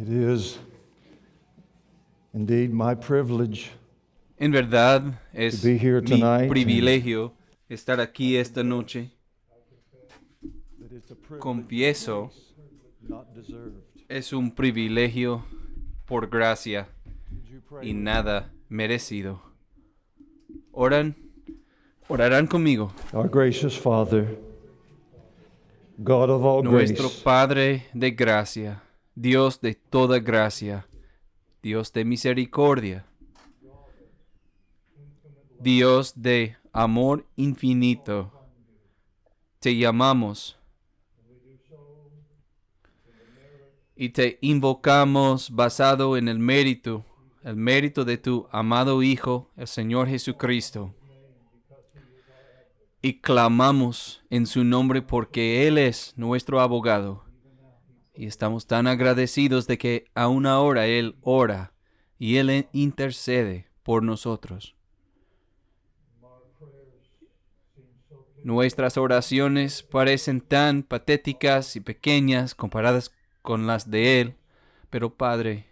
It is indeed my privilege En verdad es to be here mi tonight. privilegio estar aquí esta noche. That it's a privilege Confieso, not deserved. es un privilegio por gracia Would you pray y with nada merecido. Orarán conmigo. me? Our gracious Father, God of all Nuestro grace, Padre de gracia, Dios de toda gracia, Dios de misericordia, Dios de amor infinito, te llamamos y te invocamos basado en el mérito de tu amado Hijo, el Señor Jesucristo. Y clamamos en su nombre porque Él es nuestro abogado. Y estamos tan agradecidos de que aún ahora Él ora y Él intercede por nosotros. Nuestras oraciones parecen tan patéticas y pequeñas comparadas con las de Él, pero Padre,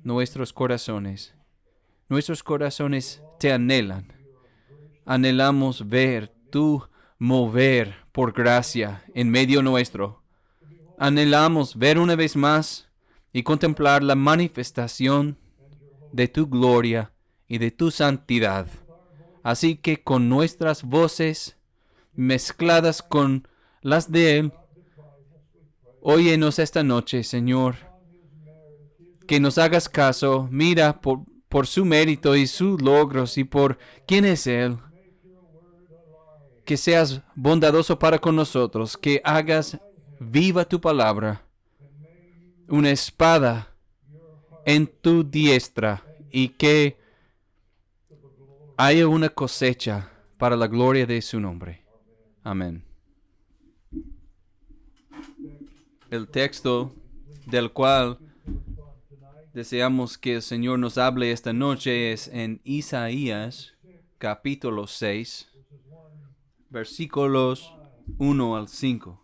nuestros corazones te anhelan. Anhelamos ver tu mover por gracia en medio nuestro. Anhelamos ver una vez más y contemplar la manifestación de tu gloria y de tu santidad. Así que con nuestras voces mezcladas con las de Él, óyenos esta noche, Señor, que nos hagas caso, mira por su mérito y sus logros y por quién es Él. Que seas bondadoso para con nosotros, que hagas viva tu palabra, una espada en tu diestra, y que haya una cosecha para la gloria de su nombre. Amén. El texto del cual deseamos que el Señor nos hable esta noche es en Isaías, capítulo 6, versículos 1 al 5.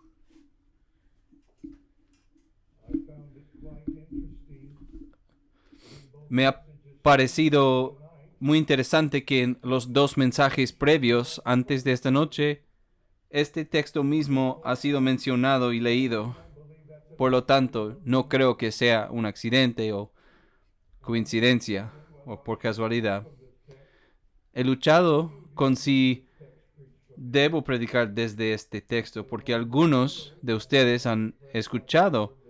Me ha parecido muy interesante que en los dos mensajes previos antes de esta noche, este texto mismo ha sido mencionado y leído. Por lo tanto, no creo que sea un accidente o coincidencia o por casualidad. He luchado con si debo predicar desde este texto, porque algunos de ustedes han escuchado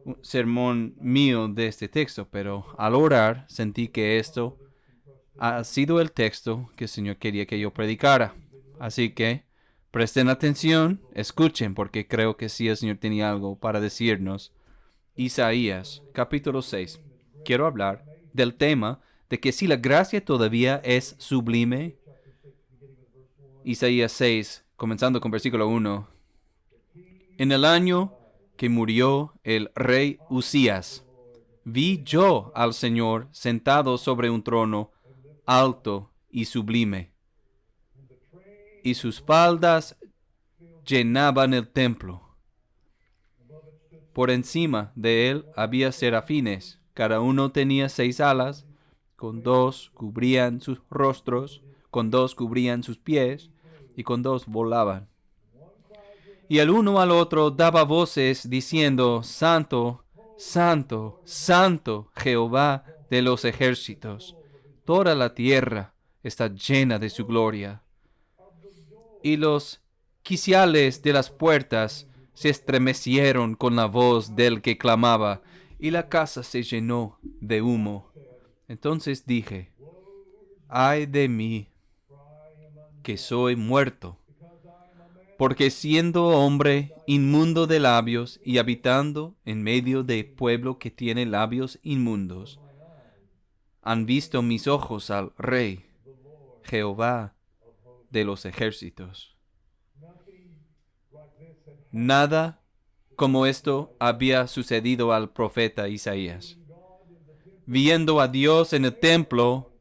un sermón mío de este texto, pero al orar sentí que esto ha sido el texto que el Señor quería que yo predicara. Así que presten atención, escuchen, porque creo que sí el Señor tenía algo para decirnos. Isaías, capítulo 6. Quiero hablar del tema de que si la gracia todavía es sublime. Isaías 6, comenzando con versículo 1. En el año que murió el rey Usías, vi yo al Señor sentado sobre un trono alto y sublime, y sus faldas llenaban el templo. Por encima de él había serafines, cada uno tenía 6 alas, con 2 cubrían sus rostros, con 2 cubrían sus pies, y con 2 volaban. Y el uno al otro daba voces diciendo, Santo, Santo, Santo, Jehová de los ejércitos. Toda la tierra está llena de su gloria. Y los quiciales de las puertas se estremecieron con la voz del que clamaba, y la casa se llenó de humo. Entonces dije, ay de mí, que soy muerto, porque siendo hombre inmundo de labios y habitando en medio de pueblo que tiene labios inmundos, han visto mis ojos al Rey, Jehová de los ejércitos. Nada como esto había sucedido al profeta Isaías. Viendo a Dios en el templo,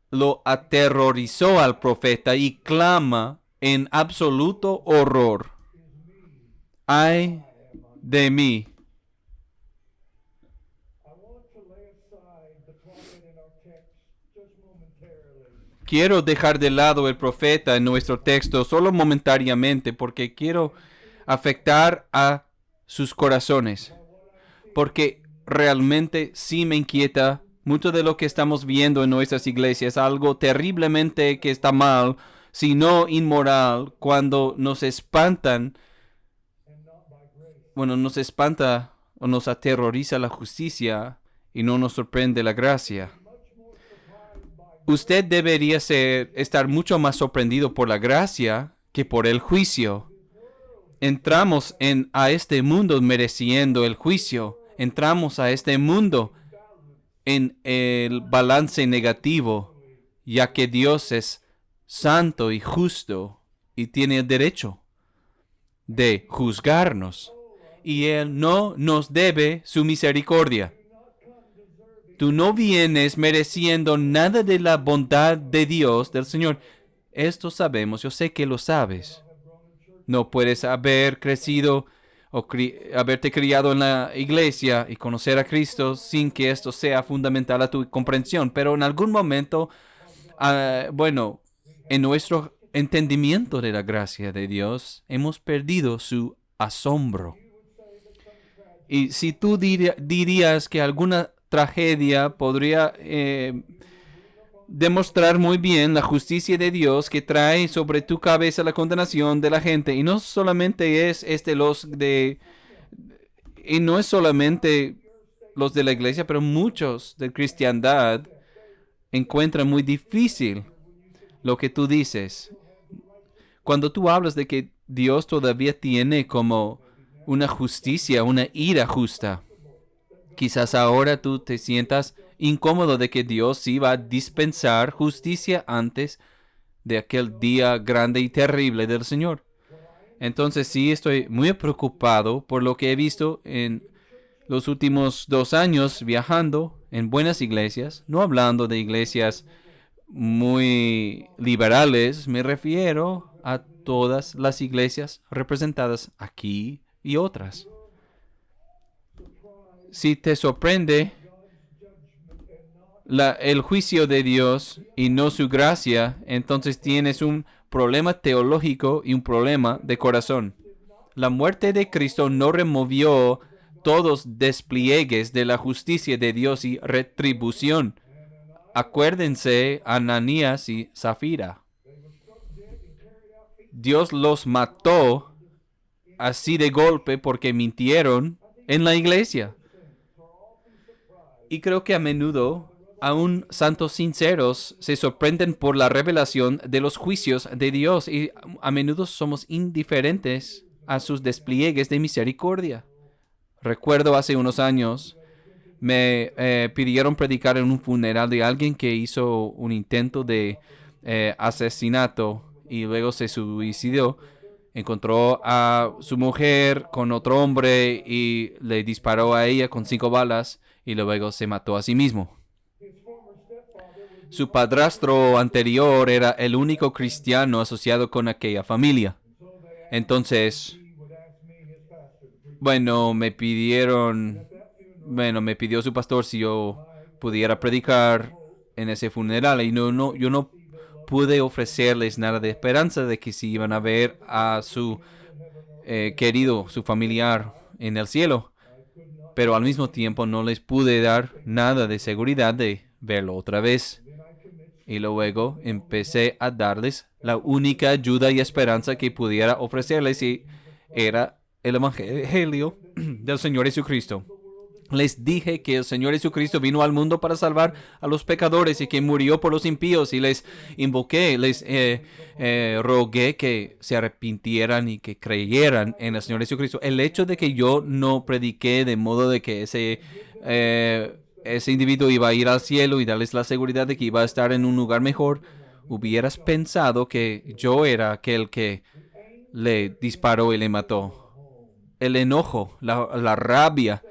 lo aterrorizó al profeta y clama en absoluto horror. Ay de mí, Quiero dejar de lado el profeta en nuestro texto solo momentáneamente porque quiero afectar a sus corazones. Porque realmente sí me inquieta mucho de lo que estamos viendo en nuestras iglesias, algo terriblemente que está mal, sino inmoral, cuando nos espantan, nos espanta o nos aterroriza la justicia y no nos sorprende la gracia. Usted debería estar mucho más sorprendido por la gracia que por el juicio. Entramos a este mundo mereciendo el juicio. Entramos a este mundo en el balance negativo, ya que Dios es santo y justo y tiene el derecho de juzgarnos. Y Él no nos debe su misericordia. Tú no vienes mereciendo nada de la bondad de Dios, del Señor. Esto sabemos, yo sé que lo sabes. No puedes haber crecido o haberte criado en la iglesia y conocer a Cristo sin que esto sea fundamental a tu comprensión. Pero en algún momento, en nuestro entendimiento de la gracia de Dios, hemos perdido su asombro. Y si tú dirías que alguna tragedia podría demostrar muy bien la justicia de Dios que trae sobre tu cabeza la condenación de la gente, y no solamente es y no es solamente los de la iglesia, pero muchos de cristiandad encuentran muy difícil lo que tú dices. Cuando tú hablas de que Dios todavía tiene como una justicia, una ira justa, quizás ahora tú te sientas incómodo de que Dios sí va a dispensar justicia antes de aquel día grande y terrible del Señor. Entonces sí estoy muy preocupado por lo que he visto en los últimos 2 años viajando en buenas iglesias, no hablando de iglesias muy liberales, me refiero a todas las iglesias representadas aquí y otras. Si te sorprende el juicio de Dios y no su gracia, entonces tienes un problema teológico y un problema de corazón. La muerte de Cristo no removió todos despliegues de la justicia de Dios y retribución. Acuérdense Ananías y Zafira. Dios los mató así de golpe porque mintieron en la iglesia. Y creo que a menudo aún santos sinceros se sorprenden por la revelación de los juicios de Dios y a menudo somos indiferentes a sus despliegues de misericordia. Recuerdo hace unos años me pidieron predicar en un funeral de alguien que hizo un intento de asesinato y luego se suicidó. Encontró a su mujer con otro hombre y le disparó a ella con 5 balas y luego se mató a sí mismo. Su padrastro anterior era el único cristiano asociado con aquella familia. Entonces, me pidió su pastor si yo pudiera predicar en ese funeral y yo no pude ofrecerles nada de esperanza de que si iban a ver a su querido, su familiar en el cielo. Pero al mismo tiempo no les pude dar nada de seguridad de verlo otra vez. Y luego empecé a darles la única ayuda y esperanza que pudiera ofrecerles y era el Evangelio del Señor Jesucristo. Les dije que el Señor Jesucristo vino al mundo para salvar a los pecadores y que murió por los impíos y les invoqué, les rogué que se arrepintieran y que creyeran en el Señor Jesucristo. El hecho de que yo no prediqué de modo de que ese individuo iba a ir al cielo y darles la seguridad de que iba a estar en un lugar mejor, hubieras pensado que yo era aquel que le disparó y le mató. El enojo, la rabia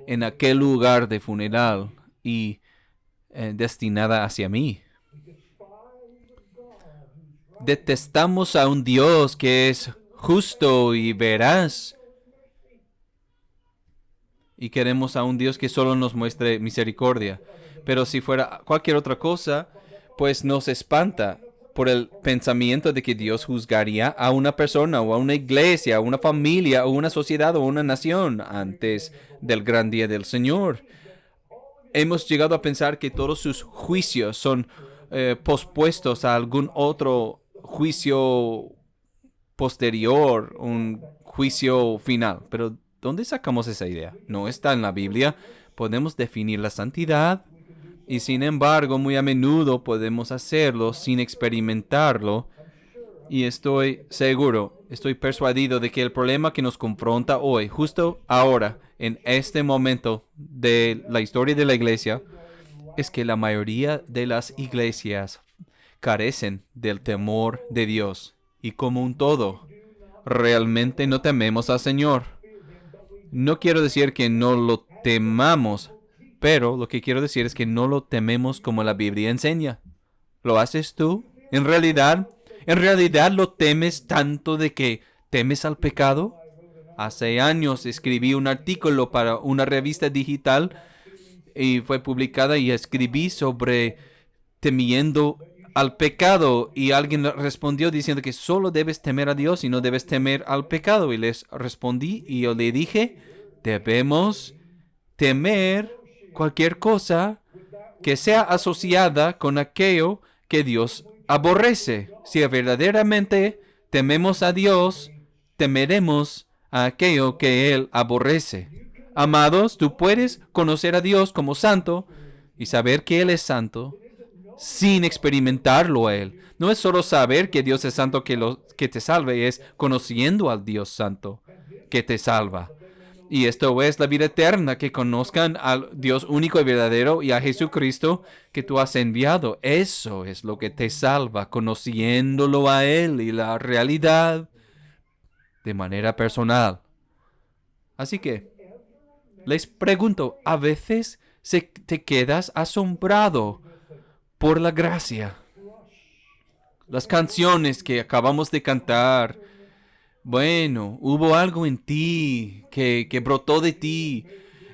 en aquel lugar de funeral y destinada hacia mí. Detestamos a un Dios que es justo y veraz y queremos a un Dios que solo nos muestre misericordia. Pero si fuera cualquier otra cosa, pues nos espanta por el pensamiento de que Dios juzgaría a una persona o a una iglesia, a una familia o una sociedad o una nación antes del gran día del Señor. Hemos llegado a pensar que todos sus juicios son pospuestos a algún otro juicio posterior, un juicio final. Pero ¿dónde sacamos esa idea? No está en la Biblia. Podemos definir la santidad y sin embargo muy a menudo podemos hacerlo sin experimentarlo. Y estoy seguro, estoy persuadido de que el problema que nos confronta hoy, justo ahora, en este momento de la historia de la iglesia, es que la mayoría de las iglesias carecen del temor de Dios. Y como un todo, realmente no tememos al Señor. No quiero decir que no lo temamos, pero lo que quiero decir es que no lo tememos como la Biblia enseña. ¿Lo haces tú? ¿En realidad lo temes tanto de que temes al pecado? Hace años escribí un artículo para una revista digital y fue publicada y escribí sobre temiendo al pecado y alguien respondió diciendo que solo debes temer a Dios y no debes temer al pecado. Y les respondí y yo le dije, debemos temer cualquier cosa que sea asociada con aquello que Dios aborrece. Si verdaderamente tememos a Dios, temeremos a aquello que Él aborrece. Amados, tú puedes conocer a Dios como santo y saber que Él es santo sin experimentarlo a Él. No es solo saber que Dios es santo que te salve, es conociendo al Dios santo que te salva. Y esto es la vida eterna, que conozcan al Dios único y verdadero y a Jesucristo que tú has enviado. Eso es lo que te salva, conociéndolo a Él y la realidad de manera personal. Así que les pregunto, ¿a veces te quedas asombrado por la gracia? Las canciones que acabamos de cantar, bueno, hubo algo en ti que brotó de ti,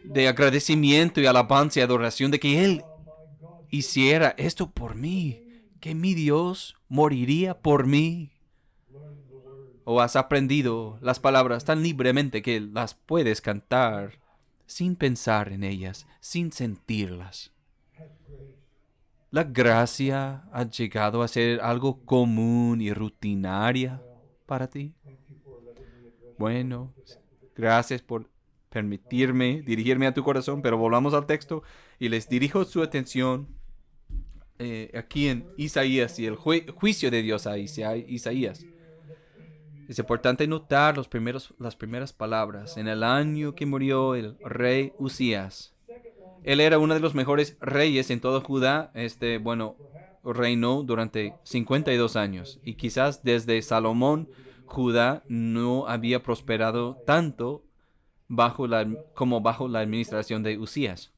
de agradecimiento y alabanza y adoración, de que Él hiciera esto por mí, que mi Dios moriría por mí. O has aprendido las palabras tan libremente que las puedes cantar sin pensar en ellas, sin sentirlas. La gracia ha llegado a ser algo común y rutinaria para ti. Bueno, gracias por permitirme dirigirme a tu corazón, pero volvamos al texto y les dirijo su atención aquí en Isaías y el juicio de Dios a Isaías. Es importante notar las primeras palabras. En el año que murió el rey Usías. Él era uno de los mejores reyes en todo Judá. Reinó durante 52 años. Y quizás desde Salomón, Judá no había prosperado tanto como bajo la administración de Usías.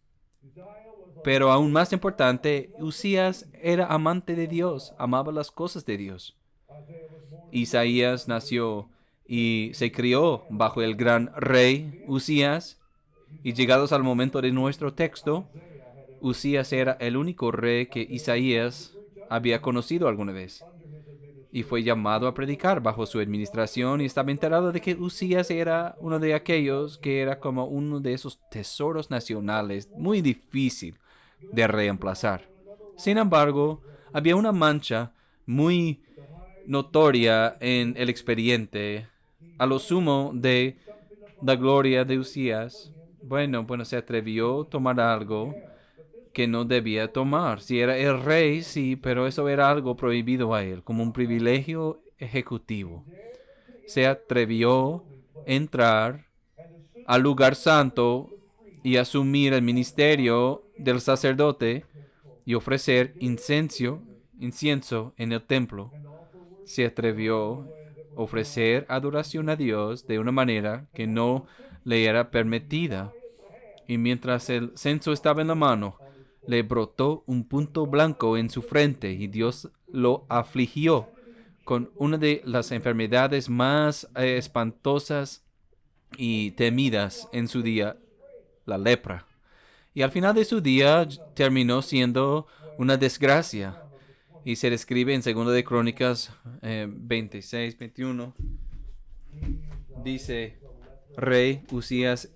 Pero aún más importante, Usías era amante de Dios, amaba las cosas de Dios. Isaías nació y se crió bajo el gran rey Usías, y llegados al momento de nuestro texto, Usías era el único rey que Isaías había conocido alguna vez. Y fue llamado a predicar bajo su administración y estaba enterado de que Usías era uno de aquellos que era como uno de esos tesoros nacionales muy difícil de reemplazar. Sin embargo, había una mancha muy notoria en el expediente, a lo sumo de la gloria de Usías. Bueno, se atrevió a tomar algo que no debía tomar. Si era el rey, sí, pero eso era algo prohibido a él, como un privilegio ejecutivo. Se atrevió a entrar al lugar santo y asumir el ministerio del sacerdote y ofrecer incienso en el templo. Se atrevió a ofrecer adoración a Dios de una manera que no le era permitida. Y mientras el censo estaba en la mano, le brotó un punto blanco en su frente y Dios lo afligió con una de las enfermedades más espantosas y temidas en su día. la lepra. Y al final de su día terminó siendo una desgracia. Y se describe en 2 de Crónicas 26, 21. Dice, Rey Usías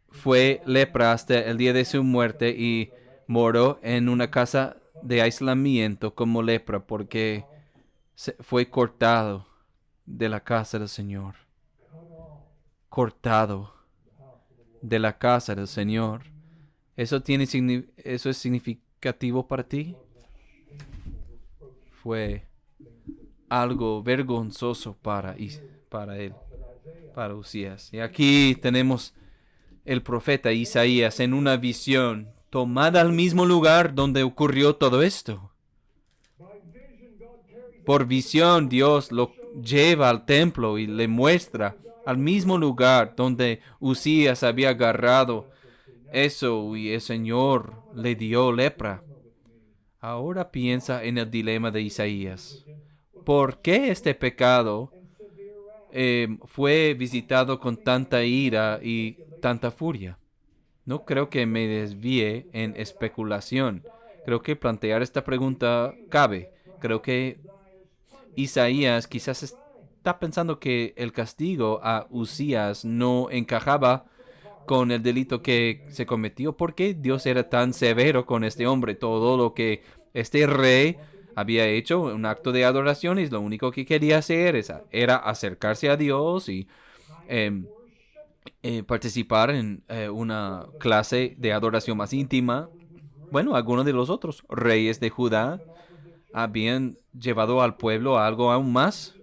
fue lepra hasta el día de su muerte y moró en una casa de aislamiento como lepra porque fue cortado de la casa del Señor. Cortado de la casa del Señor. ¿Eso es significativo para ti? Fue algo vergonzoso para él, para Usías. Y aquí tenemos el profeta Isaías en una visión tomada al mismo lugar donde ocurrió todo esto. Por visión, Dios lo lleva al templo y le muestra al mismo lugar donde Usías había agarrado eso y el Señor le dio lepra. Ahora piensa en el dilema de Isaías. ¿Por qué este pecado fue visitado con tanta ira y tanta furia? No creo que me desvíe en especulación. Creo que plantear esta pregunta cabe. Creo que Isaías quizás está pensando que el castigo a Usías no encajaba con el delito que se cometió. ¿Por qué Dios era tan severo con este hombre? Todo lo que este rey había hecho, un acto de adoración, y lo único que quería hacer era acercarse a Dios y participar en una clase de adoración más íntima. Bueno, algunos de los otros reyes de Judá habían llevado al pueblo a algo aún más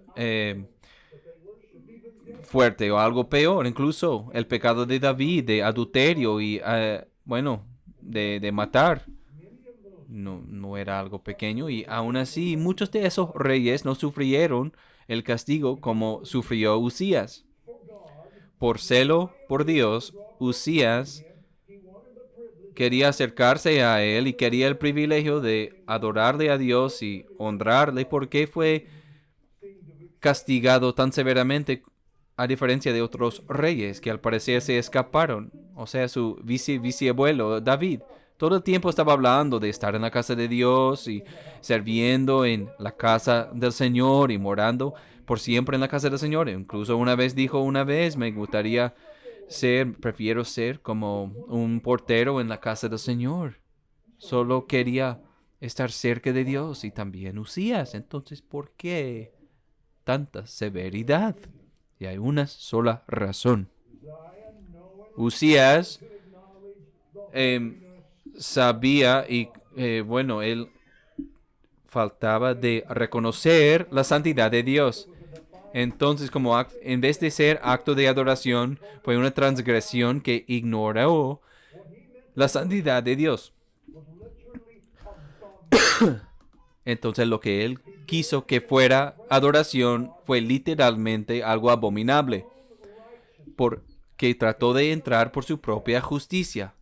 fuerte o algo peor, incluso el pecado de David, de adulterio y, de matar. No era algo pequeño y aún así muchos de esos reyes no sufrieron el castigo como sufrió Usías. Por celo por Dios, Usías quería acercarse a él y quería el privilegio de adorarle a Dios y honrarle. ¿Por qué fue castigado tan severamente a diferencia de otros reyes que al parecer se escaparon? O sea, su bisabuelo David todo el tiempo estaba hablando de estar en la casa de Dios y sirviendo en la casa del Señor y morando por siempre en la casa del Señor. Incluso una vez dijo, me gustaría prefiero ser como un portero en la casa del Señor. Solo quería estar cerca de Dios y también Usías. Entonces, ¿por qué tanta severidad? Y hay una sola razón. Usías sabía y, él faltaba de reconocer la santidad de Dios. Entonces, en vez de ser acto de adoración, fue una transgresión que ignoró la santidad de Dios. Entonces, lo que él quiso que fuera adoración fue literalmente algo abominable, porque trató de entrar por su propia justicia,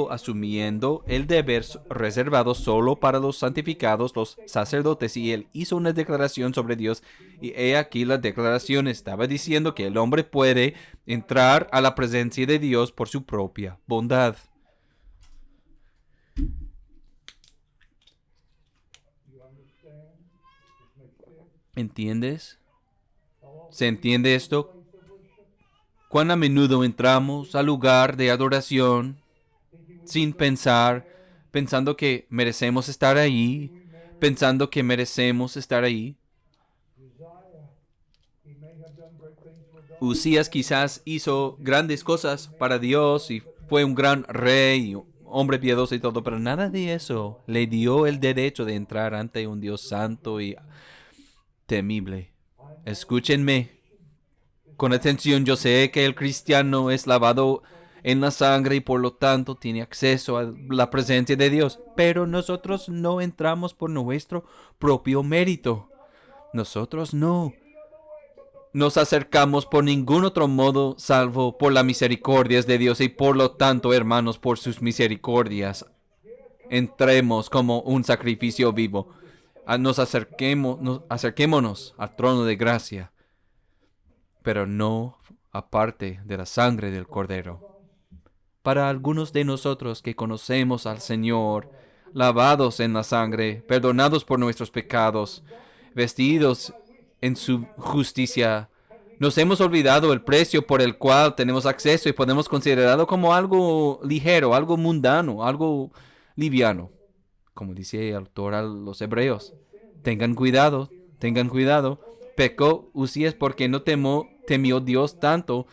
asumiendo el deber reservado solo para los santificados, los sacerdotes, y él hizo una declaración sobre Dios, y he aquí la declaración estaba diciendo que el hombre puede entrar a la presencia de Dios por su propia bondad. ¿Entiendes? ¿Se entiende esto? ¿Cuán a menudo entramos al lugar de adoración sin pensando que merecemos estar ahí, Usías quizás hizo grandes cosas para Dios y fue un gran rey, hombre piadoso y todo, pero nada de eso le dio el derecho de entrar ante un Dios santo y temible. Escúchenme con atención. Yo sé que el cristiano es lavado en la sangre y por lo tanto tiene acceso a la presencia de Dios, pero nosotros no entramos por nuestro propio mérito. Nosotros no nos acercamos por ningún otro modo salvo por las misericordias de Dios, y por lo tanto, hermanos, por sus misericordias entremos como un sacrificio vivo. Acerquémonos al trono de gracia, pero no aparte de la sangre del Cordero. Para algunos de nosotros que conocemos al Señor, lavados en la sangre, perdonados por nuestros pecados, vestidos en su justicia, nos hemos olvidado el precio por el cual tenemos acceso y podemos considerarlo como algo ligero, algo mundano, algo liviano. Como dice el autor a los hebreos, tengan cuidado. Pecó Usías porque no temió Dios tanto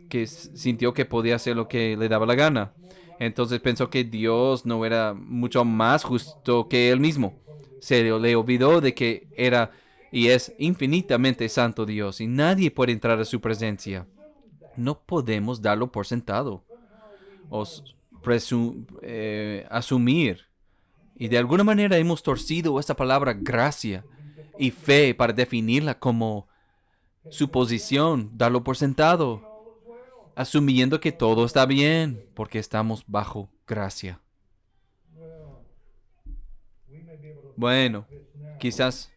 que sintió que podía hacer lo que le daba la gana. Entonces pensó que Dios no era mucho más justo que él mismo. Le olvidó de que era y es infinitamente santo Dios y nadie puede entrar a su presencia. No podemos darlo por sentado o asumir. Y de alguna manera hemos torcido esta palabra gracia y fe para definirla como suposición, darlo por sentado, asumiendo que todo está bien porque estamos bajo gracia. Bueno, quizás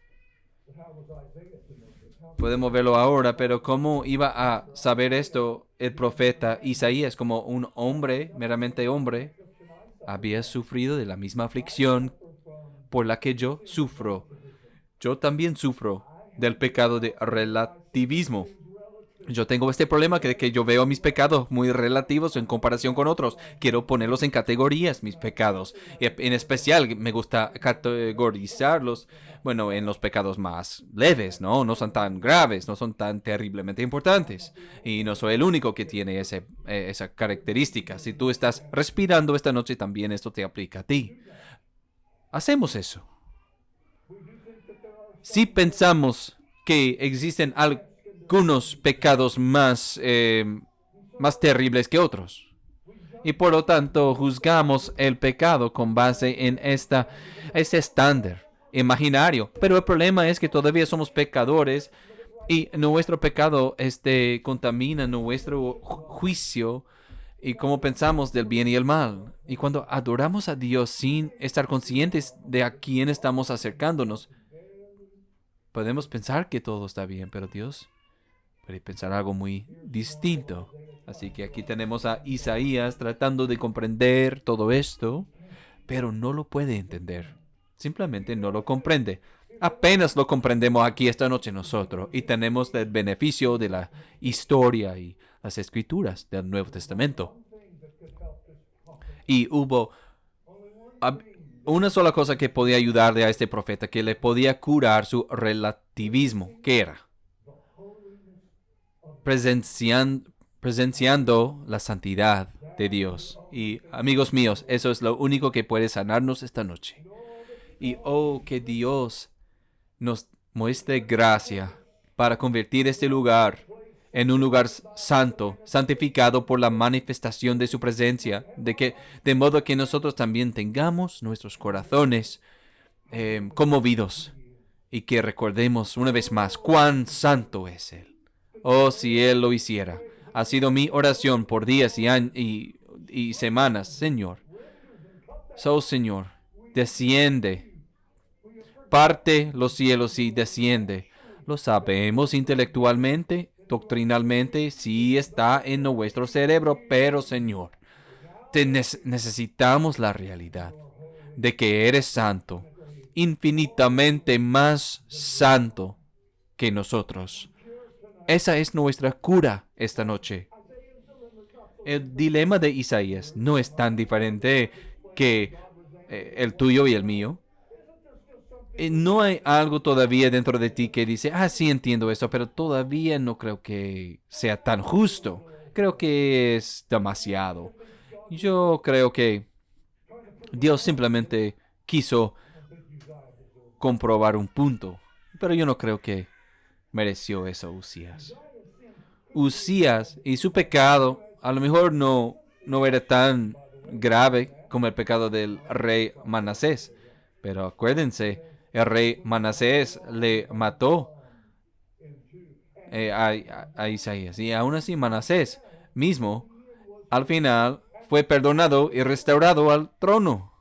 podemos verlo ahora, pero ¿cómo iba a saber esto el profeta Isaías? Como un hombre, meramente hombre, había sufrido de la misma aflicción por la que yo sufro. Yo también sufro del pecado de relativismo. Yo tengo este problema que yo veo mis pecados muy relativos en comparación con otros. Quiero ponerlos en categorías, mis pecados. Y en especial me gusta categorizarlos, bueno, en los pecados más leves, ¿no? No son tan graves, no son tan terriblemente importantes. Y no soy el único que tiene esa característica. Si tú estás respirando esta noche, también esto te aplica a ti. Hacemos eso. Si pensamos que existen algunos pecados más terribles que otros. Y por lo tanto juzgamos el pecado con base en este estándar imaginario. Pero el problema es que todavía somos pecadores y nuestro pecado contamina nuestro juicio y cómo pensamos del bien y el mal. Y cuando adoramos a Dios sin estar conscientes de a quién estamos acercándonos, podemos pensar que todo está bien, pero Dios puede pensar algo muy distinto. Así que aquí tenemos a Isaías tratando de comprender todo esto, pero no lo puede entender. Simplemente no lo comprende. Apenas lo comprendemos aquí esta noche nosotros y tenemos el beneficio de la historia y las escrituras del Nuevo Testamento. Y hubo una sola cosa que podía ayudarle a este profeta, que le podía curar su relativismo. ¿Qué era? Presenciando la santidad de Dios. Y amigos míos, eso es lo único que puede sanarnos esta noche. Y oh, que Dios nos muestre gracia para convertir este lugar en un lugar santo, santificado por la manifestación de su presencia, de modo que nosotros también tengamos nuestros corazones conmovidos y que recordemos una vez más cuán santo es Él. Oh, si Él lo hiciera. Ha sido mi oración por días y semanas, Señor. Señor, desciende. Parte los cielos y desciende. Lo sabemos intelectualmente, doctrinalmente, sí está en nuestro cerebro, pero Señor, necesitamos la realidad de que eres santo, infinitamente más santo que nosotros. Esa es nuestra cura esta noche. El dilema de Isaías no es tan diferente que el tuyo y el mío. No hay algo todavía dentro de ti que dice, sí entiendo eso, pero todavía no creo que sea tan justo. Creo que es demasiado. Yo creo que Dios simplemente quiso comprobar un punto, pero yo no creo que mereció eso Usías. Usías y su pecado a lo mejor no era tan grave como el pecado del rey Manasés, pero acuérdense, el rey Manasés le mató a Isaías. Y aún así Manasés mismo, al final, fue perdonado y restaurado al trono.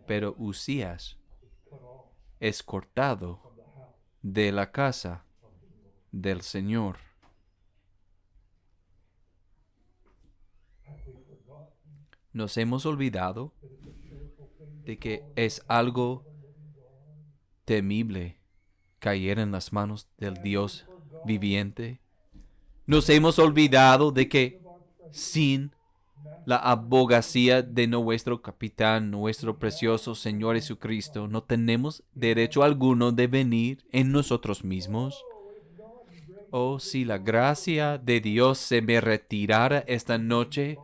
Pero Usías es cortado de la casa del Señor. Nos hemos olvidado de que es algo temible caer en las manos del Dios viviente. Nos hemos olvidado de que sin la abogacía de nuestro capitán, nuestro precioso Señor Jesucristo, no tenemos derecho alguno de venir en nosotros mismos. Oh, si la gracia de Dios se me retirara esta noche,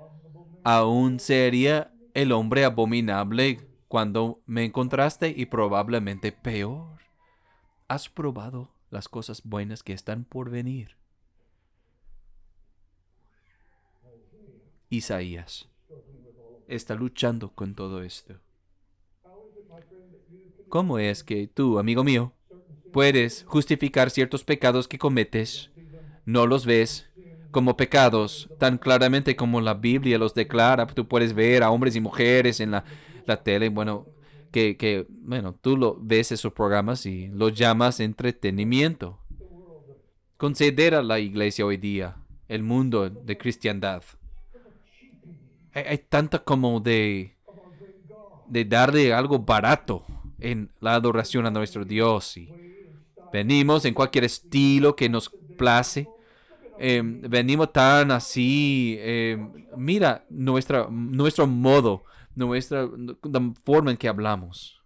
aún sería el hombre abominable cuando me encontraste y probablemente peor. Has probado las cosas buenas que están por venir. Isaías está luchando con todo esto. ¿Cómo es que tú, amigo mío, puedes justificar ciertos pecados que cometes? No los ves como pecados tan claramente como la Biblia los declara. Tú puedes ver a hombres y mujeres en la tele, bueno, tú lo ves esos programas y los llamas entretenimiento. Considera la iglesia hoy día, el mundo de cristiandad. Hay tanta como de darle algo barato en la adoración a nuestro Dios. Y venimos en cualquier estilo que nos place. Venimos tan así. Mira nuestro modo, la forma en que hablamos.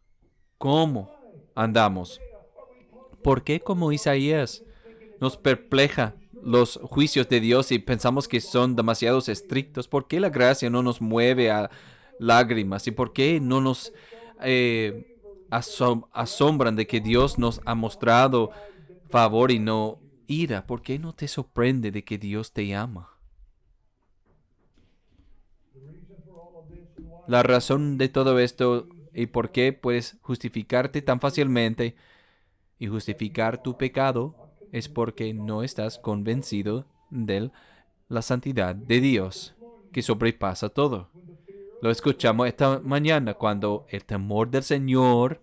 ¿Cómo andamos? ¿Por qué como Isaías nos perpleja los juicios de Dios y pensamos que son demasiado estrictos? ¿Por qué la gracia no nos mueve a lágrimas? ¿Y por qué no nos asombran de que Dios nos ha mostrado favor y no ira? ¿Por qué no te sorprende de que Dios te ama? La razón de todo esto y por qué puedes justificarte tan fácilmente y justificar tu pecado es porque no estás convencido de la santidad de Dios, que sobrepasa todo. Lo escuchamos esta mañana cuando el temor del Señor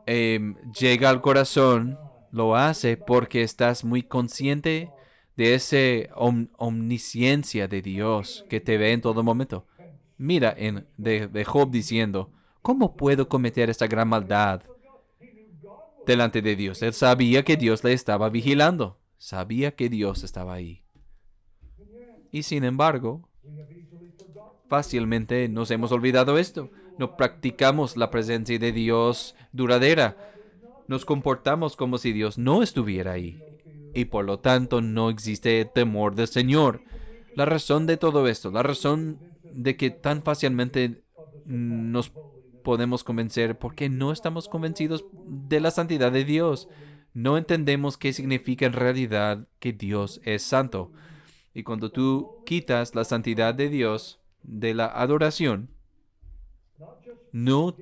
llega al corazón. Lo hace porque estás muy consciente de esa omnisciencia de Dios que te ve en todo momento. Mira de Job diciendo, ¿cómo puedo cometer esta gran maldad delante de Dios? Él sabía que Dios le estaba vigilando. Sabía que Dios estaba ahí. Y sin embargo, fácilmente nos hemos olvidado esto. No practicamos la presencia de Dios duradera. Nos comportamos como si Dios no estuviera ahí. Y por lo tanto no existe temor del Señor. La razón de todo esto, la razón de que tan fácilmente nos podemos convencer, porque no estamos convencidos de la santidad de Dios. No entendemos qué significa en realidad que Dios es santo. Y cuando tú quitas la santidad de Dios de la adoración, no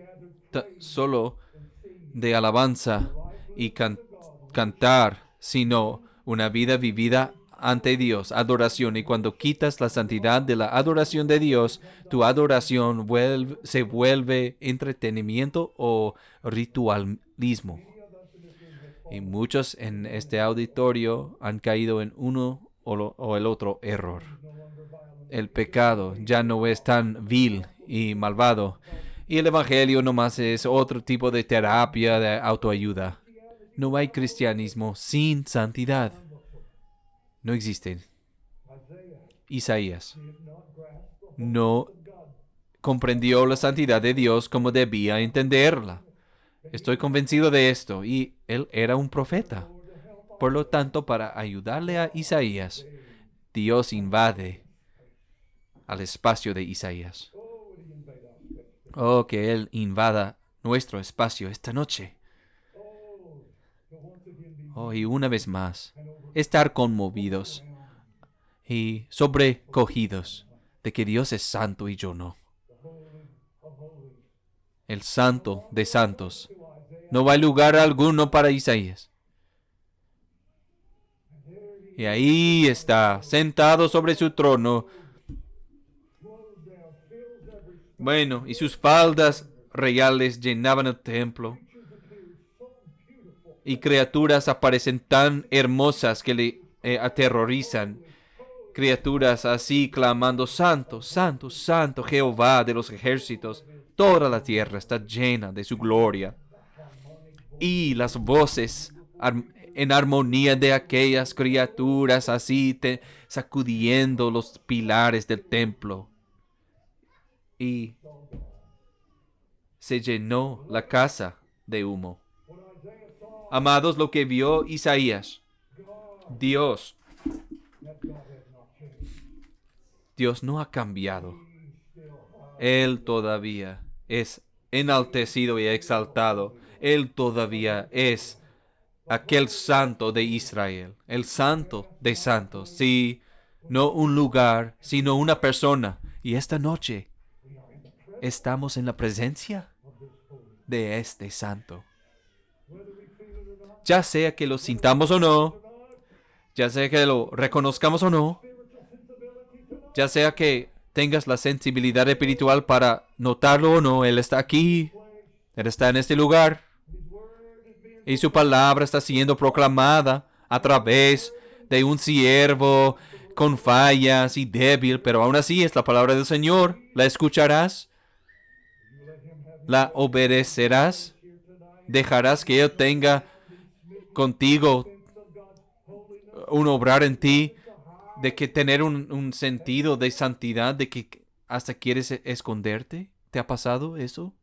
solo de alabanza y cantar, sino una vida vivida ante Dios, adoración. Y cuando quitas la santidad de la adoración de Dios, tu adoración se vuelve entretenimiento o ritualismo. Y muchos en este auditorio han caído en uno o el otro error. El pecado ya no es tan vil y malvado. Y el evangelio nomás es otro tipo de terapia de autoayuda. No hay cristianismo sin santidad. No existe. Isaías no comprendió la santidad de Dios como debía entenderla. Estoy convencido de esto, y él era un profeta. Por lo tanto, para ayudarle a Isaías, Dios invade al espacio de Isaías. Oh, que Él invada nuestro espacio esta noche. Oh, y una vez más, estar conmovidos y sobrecogidos de que Dios es santo y yo no. El santo de santos. No hay lugar alguno para Isaías. Y ahí está, sentado sobre su trono. Bueno, y sus faldas reales llenaban el templo. y criaturas aparecen tan hermosas que le aterrorizan. Criaturas así clamando, Santo, Santo, Santo, Jehová de los ejércitos. Toda la tierra está llena de su gloria. Y las voces en armonía de aquellas criaturas así sacudiendo los pilares del templo. Y se llenó la casa de humo. Amados, lo que vio Isaías, Dios no ha cambiado. Él todavía es enaltecido y exaltado. Él todavía es aquel santo de Israel, el santo de santos. Sí, no un lugar, sino una persona. Y esta noche estamos en la presencia de este santo. Ya sea que lo sintamos o no, ya sea que lo reconozcamos o no, ya sea que tengas la sensibilidad espiritual para notarlo o no, Él está aquí, Él está en este lugar, y su palabra está siendo proclamada a través de un siervo con fallas y débil, pero aún así es la palabra del Señor. ¿La escucharás? ¿La obedecerás? ¿Dejarás que Él tenga contigo un obrar en ti, de que tener un sentido de santidad, de que hasta quieres esconderte? ¿Te ha pasado eso?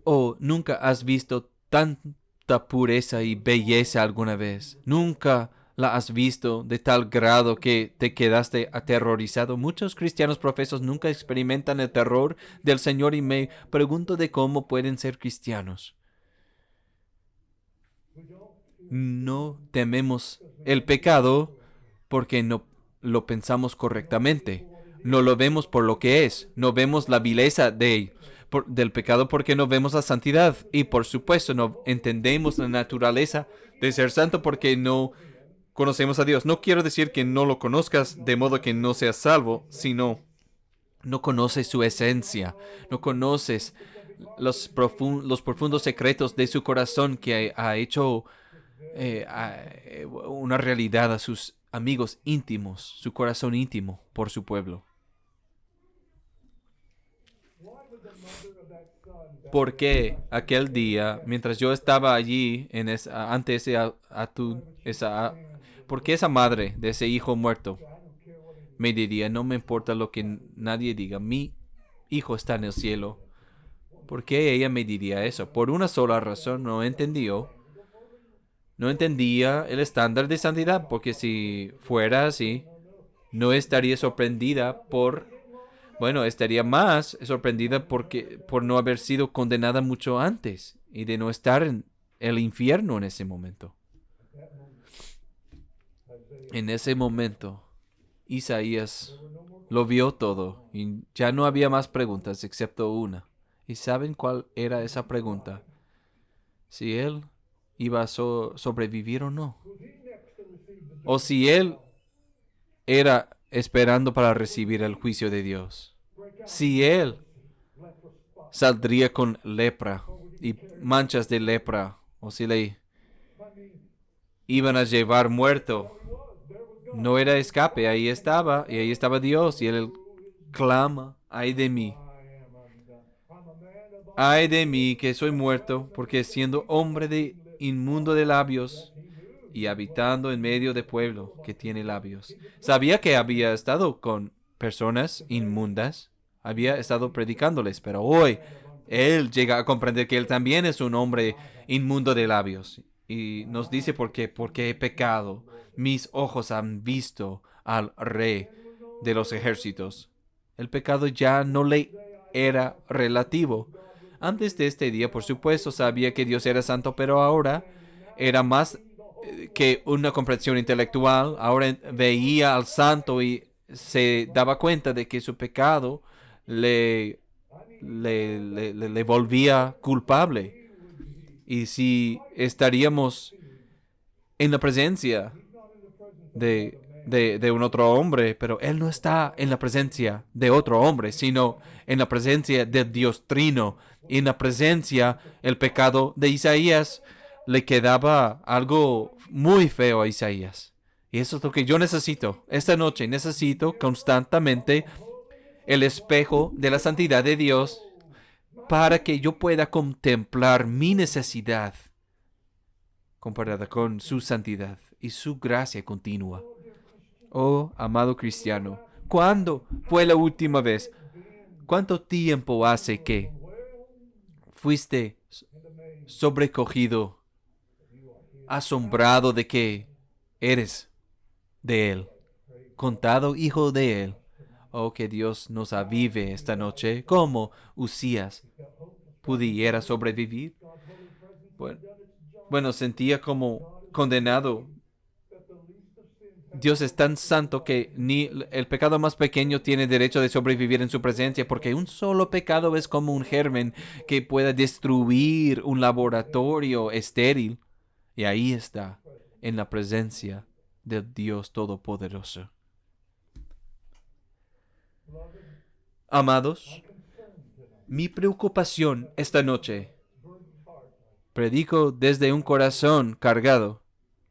¿O nunca has visto tanta pureza y belleza alguna vez? ¿Nunca la has visto de tal grado que te quedaste aterrorizado? Muchos cristianos profesos nunca experimentan el terror del Señor y me pregunto de cómo pueden ser cristianos. No tememos el pecado porque no lo pensamos correctamente. No lo vemos por lo que es. No vemos la vileza del pecado porque no vemos la santidad. Y por supuesto no entendemos la naturaleza de ser santo porque no conocemos a Dios. No quiero decir que no lo conozcas de modo que no seas salvo, sino no conoces su esencia. No conoces los profundos secretos de su corazón que ha hecho una realidad a sus amigos íntimos, su corazón íntimo por su pueblo. Porque aquel día, mientras yo estaba allí ante ese porque esa madre de ese hijo muerto me diría, no me importa lo que nadie diga, mi hijo está en el cielo? ¿Por qué ella me diría eso? Por una sola razón, no entendía el estándar de santidad, porque si fuera así, no estaría sorprendida estaría más sorprendida por no haber sido condenada mucho antes y de no estar en el infierno en ese momento. En ese momento, Isaías lo vio todo y ya no había más preguntas excepto una. ¿Y saben cuál era esa pregunta? Si él iba a sobrevivir o no. O si él era esperando para recibir el juicio de Dios. Si él saldría con lepra y manchas de lepra, o si le iban a llevar muerto. No era escape, ahí estaba, y ahí estaba Dios, y él clama, ay de mí que soy muerto, porque siendo hombre de inmundo de labios y habitando en medio de pueblo que tiene labios. Sabía que había estado con personas inmundas, había estado predicándoles, pero hoy él llega a comprender que él también es un hombre inmundo de labios. Y nos dice porque he pecado. Mis ojos han visto al Rey de los ejércitos. El pecado ya no le era relativo. Antes de este día, por supuesto, sabía que Dios era santo, pero ahora era más que una comprensión intelectual. Ahora veía al santo y se daba cuenta de que su pecado le volvía culpable. Y si estaríamos en la presencia de un otro hombre, pero él no está en la presencia de otro hombre, sino en la presencia del Dios Trino. Y en la presencia, el pecado de Isaías le quedaba algo muy feo a Isaías. Y eso es lo que yo necesito. Esta noche necesito constantemente el espejo de la santidad de Dios para que yo pueda contemplar mi necesidad comparada con su santidad y su gracia continua. Oh, amado cristiano, ¿cuándo fue la última vez? ¿Cuánto tiempo hace que fuiste sobrecogido, asombrado de que eres de Él, contado hijo de Él? Oh, que Dios nos avive esta noche, como Usías pudiera sobrevivir. Bueno, sentía como condenado. Dios es tan santo que ni el pecado más pequeño tiene derecho de sobrevivir en su presencia, porque un solo pecado es como un germen que pueda destruir un laboratorio estéril. Y ahí está, en la presencia del Dios Todopoderoso. Amados, mi preocupación esta noche, predico desde un corazón cargado,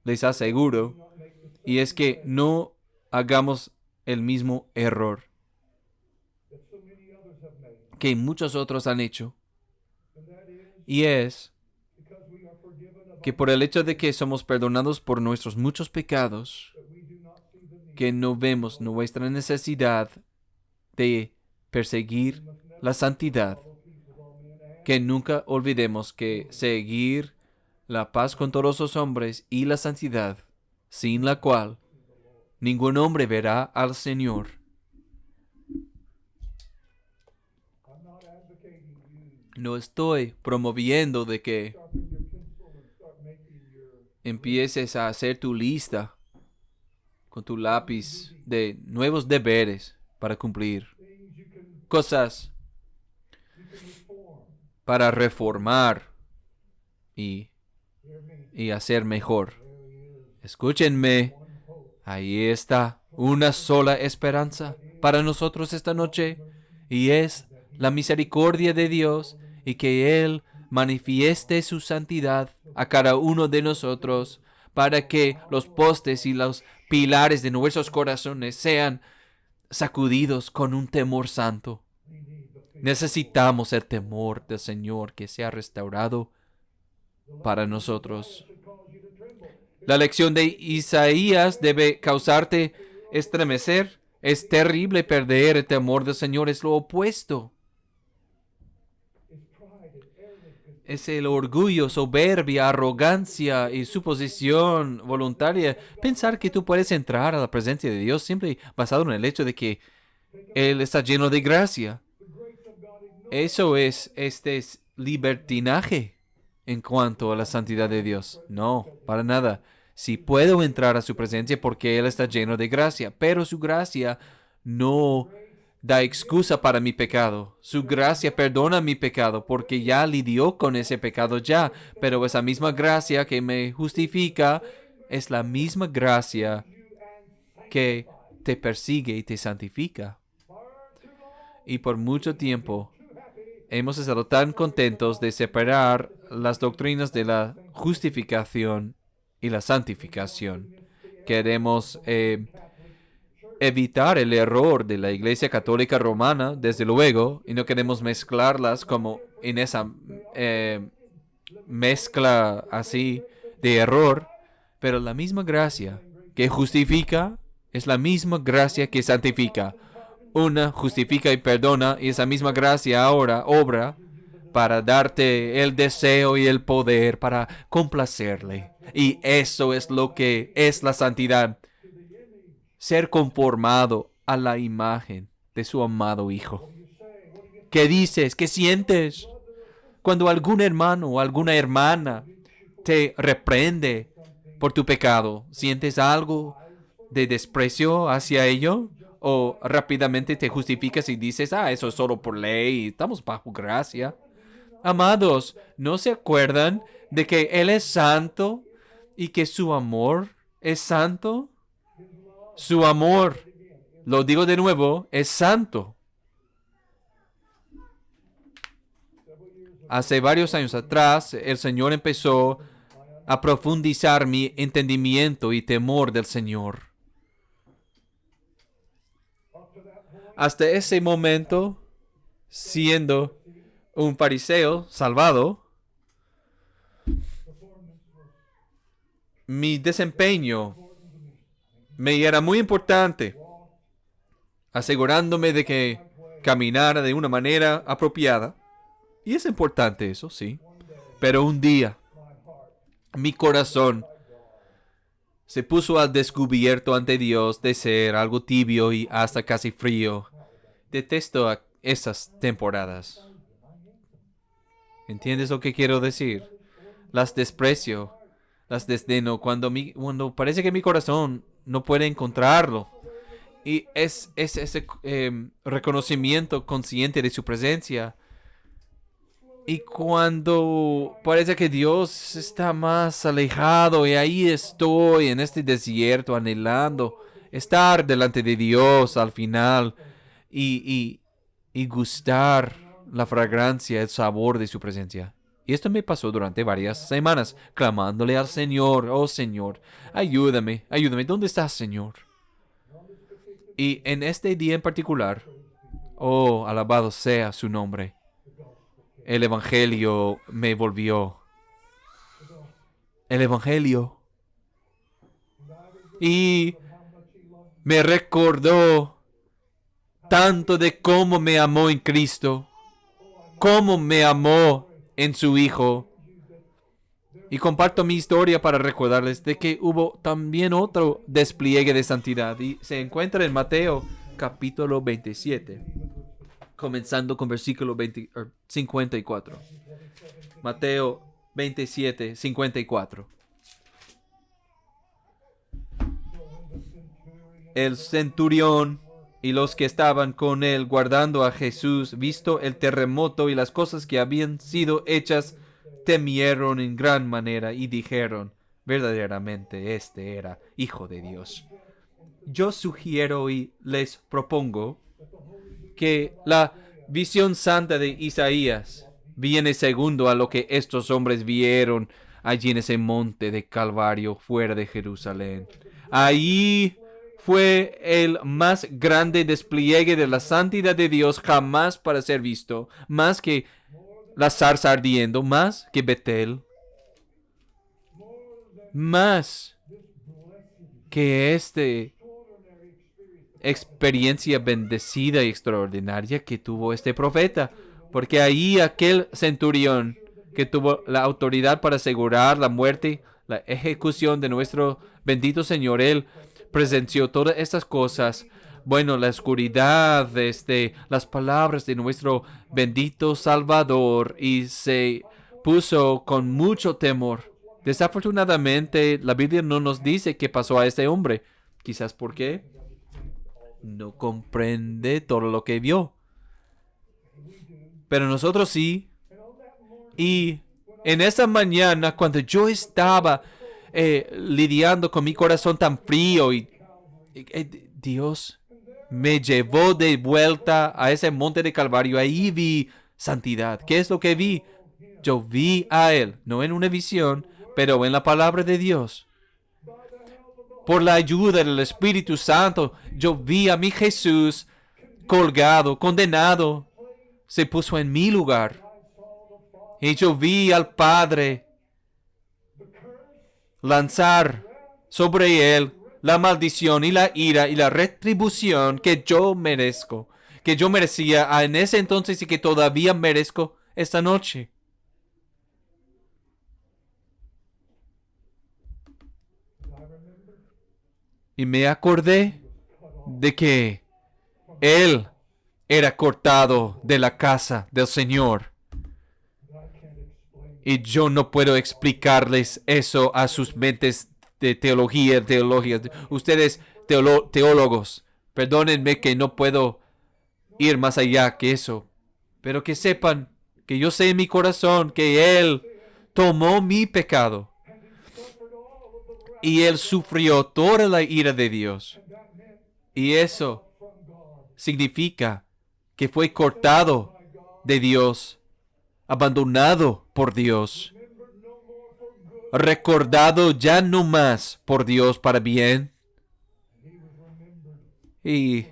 les aseguro, y es que no hagamos el mismo error que muchos otros han hecho. Y es que por el hecho de que somos perdonados por nuestros muchos pecados, que no vemos nuestra necesidad de perseguir la santidad, que nunca olvidemos que seguir la paz con todos los hombres y la santidad, sin la cual ningún hombre verá al Señor. No estoy promoviendo de que empieces a hacer tu lista con tu lápiz de nuevos deberes para cumplir, cosas para reformar y hacer mejor. Escúchenme, ahí está una sola esperanza para nosotros esta noche, y es la misericordia de Dios y que Él manifieste su santidad a cada uno de nosotros para que los postes y los pilares de nuestros corazones sean sacudidos con un temor santo. Necesitamos el temor del Señor que sea restaurado para nosotros. La lección de Isaías debe causarte estremecer. Es terrible perder el temor del Señor, es lo opuesto. Es el orgullo, soberbia, arrogancia y suposición voluntaria. Pensar que tú puedes entrar a la presencia de Dios siempre basado en el hecho de que Él está lleno de gracia. Eso es libertinaje en cuanto a la santidad de Dios. No, para nada. Sí puedo entrar a su presencia porque Él está lleno de gracia, pero su gracia no da excusa para mi pecado. Su gracia perdona mi pecado porque ya lidió con ese pecado ya, pero esa misma gracia que me justifica es la misma gracia que te persigue y te santifica. Y por mucho tiempo hemos estado tan contentos de separar las doctrinas de la justificación y la santificación. Queremos evitar el error de la Iglesia Católica Romana, desde luego, y no queremos mezclarlas como en esa mezcla así de error, pero la misma gracia que justifica es la misma gracia que santifica. Una justifica y perdona, y esa misma gracia ahora obra para darte el deseo y el poder para complacerle. Y eso es lo que es la santidad. Ser conformado a la imagen de su amado Hijo. ¿Qué dices? ¿Qué sientes? Cuando algún hermano o alguna hermana te reprende por tu pecado, ¿sientes algo de desprecio hacia ello? ¿O rápidamente te justificas y dices, eso es solo por ley, estamos bajo gracia? Amados, ¿no se acuerdan de que Él es santo y que su amor es santo? Su amor, lo digo de nuevo, es santo. hace varios años atrás, el Señor empezó a profundizar mi entendimiento y temor del Señor. Hasta ese momento, siendo un fariseo salvado, mi desempeño me era muy importante, asegurándome de que caminara de una manera apropiada. Y es importante eso, sí. Pero un día, mi corazón se puso al descubierto ante Dios de ser algo tibio y hasta casi frío. Detesto esas temporadas. ¿Entiendes lo que quiero decir? Las desprecio, las desdeno cuando parece que mi corazón no puede encontrarlo. Y es ese reconocimiento consciente de su presencia. Y cuando parece que Dios está más alejado y ahí estoy en este desierto anhelando estar delante de Dios al final y gustar la fragancia, el sabor de su presencia. Y esto me pasó durante varias semanas, clamándole al Señor: oh Señor, ayúdame, ayúdame, ¿dónde estás, Señor? Y en este día en particular, oh, alabado sea su nombre, el Evangelio me volvió. El Evangelio. Y me recordó tanto de cómo me amó en Cristo, cómo me amó en su Hijo. Y comparto mi historia para recordarles de que hubo también otro despliegue de santidad. Y se encuentra en Mateo capítulo 27, comenzando con versículo 54. Mateo 27, 54. El centurión y los que estaban con él guardando a Jesús, visto el terremoto y las cosas que habían sido hechas, temieron en gran manera y dijeron: verdaderamente este era Hijo de Dios. Yo sugiero y les propongo que la visión santa de Isaías viene segundo a lo que estos hombres vieron allí en ese monte de Calvario fuera de Jerusalén. Ahí fue el más grande despliegue de la santidad de Dios jamás para ser visto, más que la zarza ardiendo, más que Betel, más que experiencia bendecida y extraordinaria que tuvo este profeta, porque ahí aquel centurión que tuvo la autoridad para asegurar la muerte, la ejecución de nuestro bendito Señor, él presenció todas estas cosas. Bueno, la oscuridad, las palabras de nuestro bendito Salvador, y se puso con mucho temor. Desafortunadamente, la Biblia no nos dice qué pasó a este hombre. Quizás porque no comprende todo lo que vio. Pero nosotros sí. Y en esa mañana, cuando yo estaba lidiando con mi corazón tan frío, y Dios me llevó de vuelta a ese monte de Calvario. Ahí vi santidad. ¿Qué es lo que vi? Yo vi a Él, no en una visión, pero en la palabra de Dios. Por la ayuda del Espíritu Santo, yo vi a mi Jesús colgado, condenado. Se puso en mi lugar. Y yo vi al Padre lanzar sobre Él la maldición y la ira y la retribución que yo merezco, que yo merecía en ese entonces y que todavía merezco esta noche. Y me acordé de que Él era cortado de la casa del Señor. Y yo no puedo explicarles eso a sus mentes de teología. Ustedes, teólogos, perdónenme que no puedo ir más allá que eso. Pero que sepan que yo sé en mi corazón que Él tomó mi pecado. Y Él sufrió toda la ira de Dios. Y eso significa que fue cortado de Dios abandonado por Dios, recordado ya no más por Dios para bien, y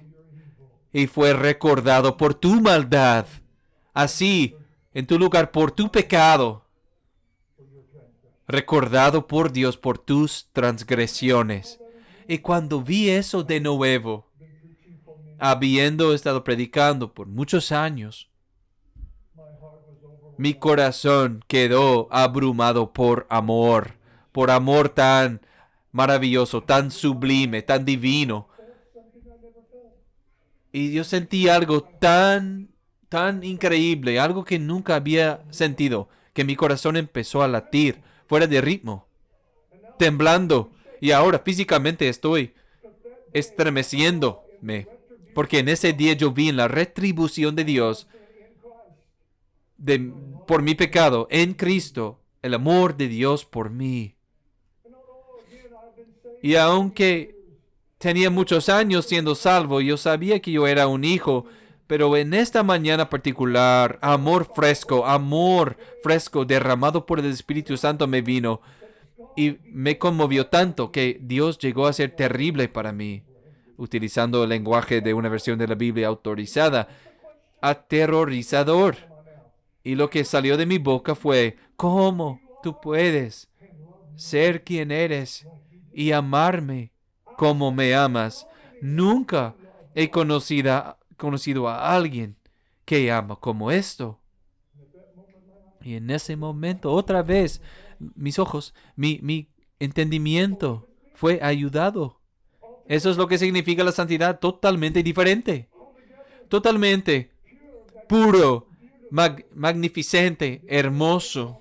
fue recordado por tu maldad, así, en tu lugar, por tu pecado, recordado por Dios por tus transgresiones. Y cuando vi eso de nuevo, habiendo estado predicando por muchos años, mi corazón quedó abrumado por amor tan maravilloso, tan sublime, tan divino. Y yo sentí algo tan increíble, algo que nunca había sentido, que mi corazón empezó a latir fuera de ritmo, temblando. Y ahora físicamente estoy estremeciéndome, porque en ese día yo vi en la retribución de Dios por mi pecado en Cristo, el amor de Dios por mí. Y aunque tenía muchos años siendo salvo, yo sabía que yo era un hijo, pero en esta mañana particular, amor fresco derramado por el Espíritu Santo me vino y me conmovió tanto que Dios llegó a ser terrible para mí, utilizando el lenguaje de una versión de la Biblia autorizada, aterrorizador. Y lo que salió de mi boca fue: ¿cómo tú puedes ser quien eres y amarme como me amas? Nunca he conocido a alguien que ama como esto. Y en ese momento, otra vez, mis ojos, mi entendimiento fue ayudado. Eso es lo que significa la santidad, totalmente diferente, totalmente puro, magnificente, hermoso.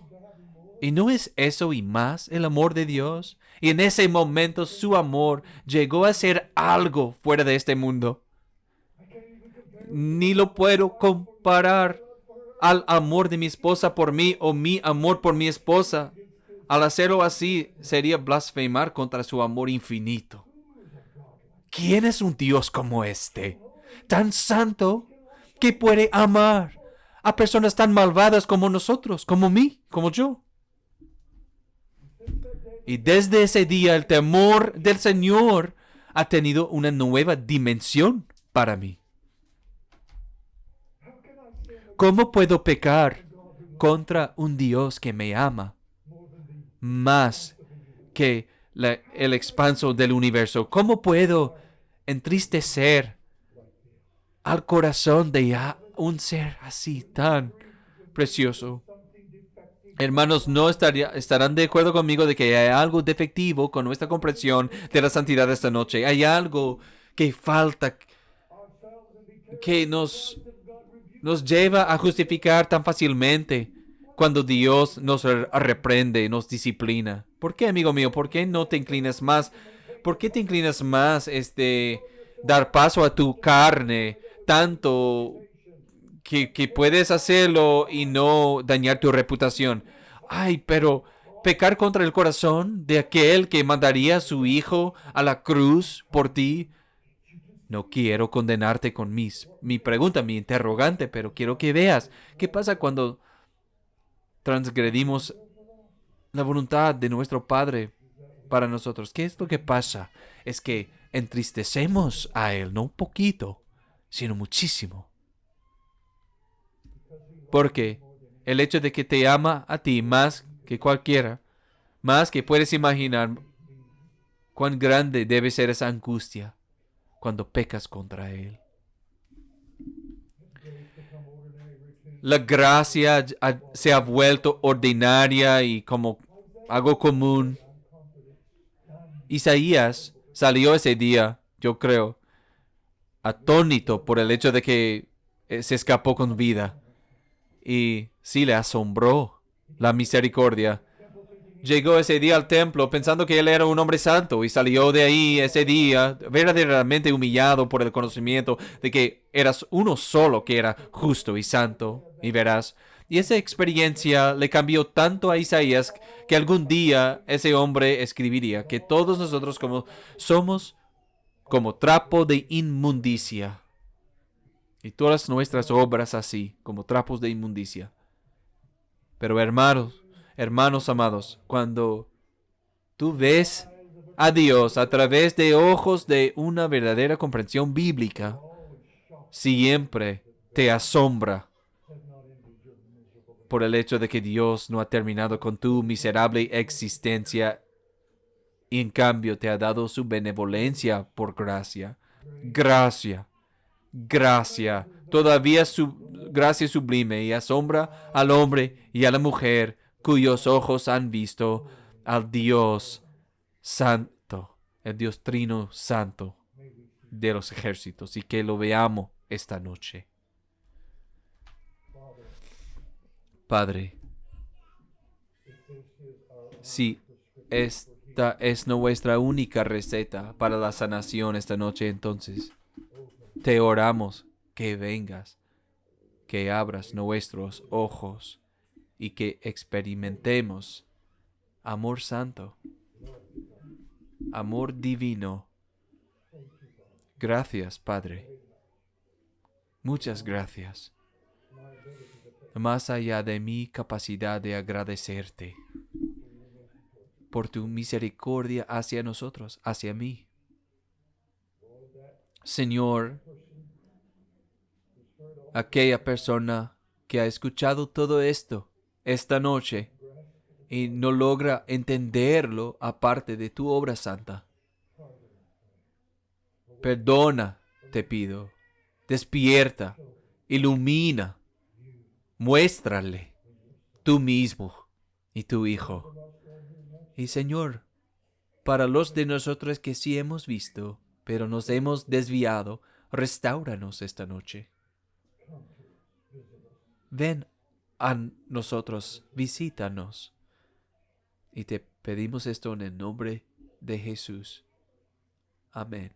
¿Y no es eso y más el amor de Dios? Y en ese momento su amor llegó a ser algo fuera de este mundo. Ni lo puedo comparar al amor de mi esposa por mí o mi amor por mi esposa. Al hacerlo así sería blasfemar contra su amor infinito. ¿Quién es un Dios como este? Tan santo que puede amar a personas tan malvadas como nosotros, como mí, como yo. Y desde ese día el temor del Señor ha tenido una nueva dimensión para mí. ¿Cómo puedo pecar contra un Dios que me ama más que el expanso del universo? ¿Cómo puedo entristecer al corazón de un ser así tan precioso? Hermanos, no estarán de acuerdo conmigo de que hay algo defectivo con nuestra comprensión de la santidad de esta noche. Hay algo que falta, que nos lleva a justificar tan fácilmente cuando Dios nos reprende, nos disciplina. ¿Por qué, amigo mío? ¿Por qué no te inclinas más? ¿Por qué te inclinas más dar paso a tu carne tanto que puedes hacerlo y no dañar tu reputación? Ay, pero pecar contra el corazón de aquel que mandaría a su hijo a la cruz por ti. No quiero condenarte con mi pregunta, mi interrogante, pero quiero que veas qué pasa cuando transgredimos la voluntad de nuestro Padre para nosotros. ¿Qué es lo que pasa? Es que entristecemos a Él, no un poquito, sino muchísimo. Porque el hecho de que te ama a ti más que cualquiera, más que puedes imaginar, cuán grande debe ser esa angustia cuando pecas contra Él. La gracia se ha vuelto ordinaria y como algo común. Isaías salió ese día, yo creo, atónito por el hecho de que se escapó con vida. Y sí le asombró la misericordia. Llegó ese día al templo pensando que él era un hombre santo y salió de ahí ese día verdaderamente humillado por el conocimiento de que eras uno solo que era justo y santo. Y verás, y esa experiencia le cambió tanto a Isaías que algún día ese hombre escribiría que todos nosotros somos como trapo de inmundicia. Y todas nuestras obras así, como trapos de inmundicia. Pero hermanos amados, cuando tú ves a Dios a través de ojos de una verdadera comprensión bíblica, siempre te asombra por el hecho de que Dios no ha terminado con tu miserable existencia y en cambio te ha dado su benevolencia por gracia. Gracia, gracia, todavía su gracia sublime y asombra al hombre y a la mujer cuyos ojos han visto al Dios Santo, el Dios Trino Santo de los ejércitos, y que lo veamos esta noche. Padre, si esta es nuestra única receta para la sanación esta noche, entonces te oramos que vengas, que abras nuestros ojos y que experimentemos amor santo, amor divino. Gracias, Padre. Muchas gracias. Más allá de mi capacidad de agradecerte por tu misericordia hacia nosotros, hacia mí. Señor, aquella persona que ha escuchado todo esto esta noche y no logra entenderlo aparte de tu obra santa. Perdona, te pido. Despierta, ilumina, muéstrale tú mismo y tu Hijo. Y Señor, para los de nosotros que sí hemos visto, pero nos hemos desviado, restáuranos esta noche. Ven a nosotros, visítanos. Y te pedimos esto en el nombre de Jesús. Amén.